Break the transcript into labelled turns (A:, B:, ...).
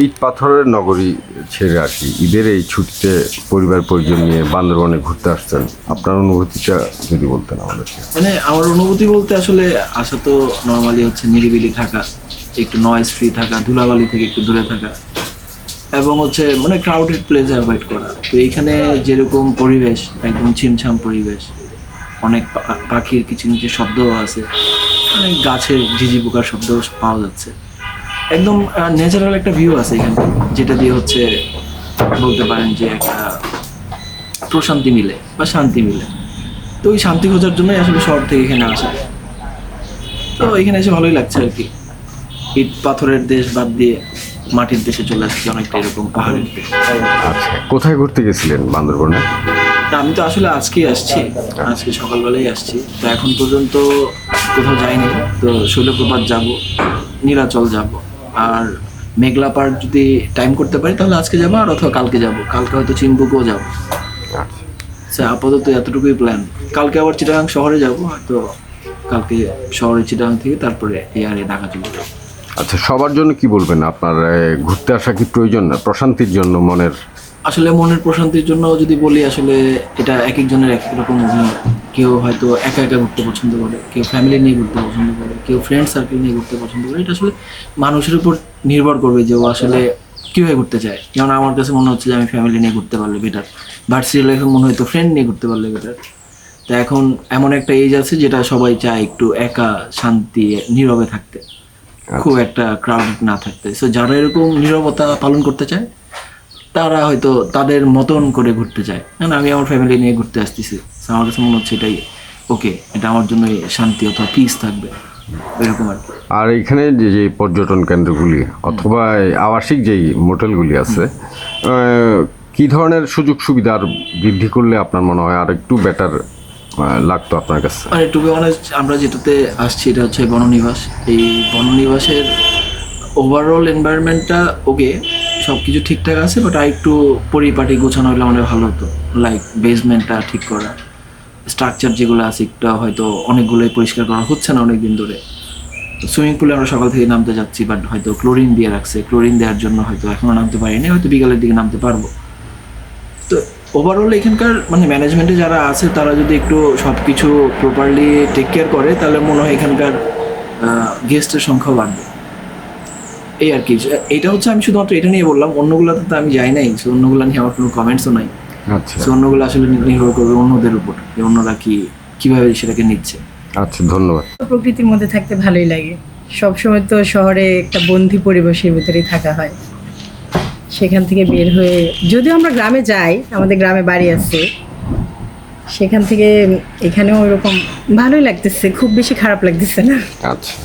A: ইট পাথরের নগরী ছেড়ে আসি ঈদের এই ছুটিতে পরিবার পরিজন নিয়ে বান্দরবনে ঘুরতে আসছেন, আপনার অনুভূতিটা যদি বলতেন আমাদেরকে।
B: মানে আমার অনুভূতি বলতে আসলে আসা তো নর্মালি হচ্ছে নিরিবিলি থাকা, একটু নয়েজ ফ্রি থাকা, ধুলাবালি থেকে একটু দূরে থাকা, এবং হচ্ছে মানে ক্রাউডেড প্লেস অ্যাভয়েড করা। তো এইখানে যেরকম পরিবেশ, একদম ছিমছাম পরিবেশ, অনেক পাখির কিচিরমিচির শব্দও আছে, অনেক গাছের ঝিঝি পোকার শব্দও পাওয়া যাচ্ছে। একদম ন্যাচারাল একটা ভিউ আছে এখানে, যেটা দিয়ে হচ্ছে বলতে পারেন যে একটা প্রশান্তি মিলে বা শান্তি মিলে। তো ওই শান্তি খোঁজার জন্যই আসলে শহর থেকে এখানে আসা। তো এখানে এসে ভালোই লাগছে আর কি। ইট পাথরের দেশ বাদ দিয়ে মাটির দেশে চলে আসছি, অনেকটা এরকম পাহাড়ের দেশ।
A: আচ্ছা, কোথায় ঘুরতে গেছিলেন বান্দরবনে?
B: না, আমি তো আসলে আজকেই আসছি, আজকে সকালবেলাই আসছি। তো এখন পর্যন্ত কোথাও যাইনি। তো শৈলপ্রপাত যাব, নীলাচল যাব, আর মেঘলা পার্ক যদি টাইম করতে পারি তাহলে আজকে যাবো, আর অথবা কালকে যাব। কালকে হয়তো চিম্বুকও যাব। আচ্ছা, আপাতত এতটুকুই প্ল্যান। কালকে আবার চিটাগাং শহরে যাব, হয়তো কালকে শহরে চিটাগাং থেকে তারপরে এয়ারে ঢাকা চলে যাবো।
A: আচ্ছা, সবার জন্য কি বলবেন? আপনার ঘুরতে আসা কি প্রয়োজন না প্রশান্তির জন্য মনের?
B: আসলে মনের প্রশান্তির জন্য যদি বলি, আসলে এটা এক একজনের এক এক রকম অভিমত। কেউ হয়তো একা একা ঘুরতে পছন্দ করে, কেউ ফ্যামিলি নিয়ে ঘুরতে পছন্দ করে, কেউ ফ্রেন্ড সার্কেল নিয়ে ঘুরতে পছন্দ করে। এটা আসলে মানুষের উপর নির্ভর করবে যে ও আসলে কীভাবে ঘুরতে চায়। যেমন আমার কাছে মনে হচ্ছে যে আমি ফ্যামিলি নিয়ে ঘুরতে পারলে বেটার, ভার্সিটি লাইফে মনে হয়তো ফ্রেন্ড নিয়ে ঘুরতে পারলে বেটার। তো এখন এমন একটা এজ আছে যেটা সবাই চায় একটু একা, শান্তি, নীরবে থাকতে, খুব একটা ক্রাউড না থাকতে। সো যারা এরকম নীরবতা পালন করতে চায় তারা হয়তো তাদের মতন করে ঘুরতে চায়। না, আমি আমার ফ্যামিলি নিয়ে ঘুরতে আসতেছি, আমার কাছে মনে হচ্ছে এটাই ওকে, এটা আমার জন্য শান্তি অথবা পিস থাকবে, এরকম আর কি।
A: আর এখানে যে যে পর্যটন কেন্দ্রগুলি অথবা আবাসিক যেই মোটেলগুলি আছে, কি ধরনের সুযোগ সুবিধা আর বৃদ্ধি করলে আপনার মনে হয় আর একটু বেটার লাগতো আপনার কাছে?
B: মানে টু বি অনেস্ট, আমরা যেটাতে আসছি এটা হচ্ছে বননিবাস। এই বননিবাসের ওভারঅল এনভায়রনমেন্টটা ওকে, সব কিছু ঠিকঠাক আছে, বাট আর একটু পরিপাটি গোছানো হলে অনেক ভালো হতো। লাইক বেসমেন্টটা ঠিক করা, স্ট্রাকচার যেগুলো আছে একটা হয়তো অনেকগুলোই পরিষ্কার করা হচ্ছে না অনেক দিন ধরে। সুইমিং পুলে আমরা সকাল থেকে নামতে যাচ্ছি, বাট হয়তো ক্লোরিন দিয়ে রাখছে, ক্লোরিন দেওয়ার জন্য হয়তো এখনও নামতে পারিনি, হয়তো বিকালের দিকে নামতে পারবো। তো ওভারঅল এখানকার মানে ম্যানেজমেন্টে যারা আছে তারা যদি একটু সব কিছু প্রপারলি টেক কেয়ার করে তাহলে মনে হয় এখানকার গেস্টের সংখ্যাও বাড়বে, এই আর কি। এইটা হচ্ছে আমি শুধুমাত্র এটা নিয়ে বললাম, অন্যগুলোতে তো আমি যাই নাই, সো অন্যগুলো নিয়ে আমার কোনো কমেন্টসও নাই।
A: আচ্ছা,
B: সো অন্যগুলো আসলে নির্ভর করবে অন্যদের উপর, যে অন্যরা কীভাবে সেটাকে নিচ্ছে।
A: আচ্ছা, ধন্যবাদ।
C: প্রকৃতির মধ্যে থাকতে ভালোই লাগে। সবসময় তো শহরে একটা বন্দি পরিবেশের ভিতরেই থাকা হয়, সেখান থেকে বের হয়ে যদিও আমরা গ্রামে যাই, আমাদের গ্রামে বাড়ি আছে, সেখান থেকে এখানেও ওইরকম ভালোই লাগতেছে, খুব বেশি খারাপ লাগতেছে না।
A: আচ্ছা।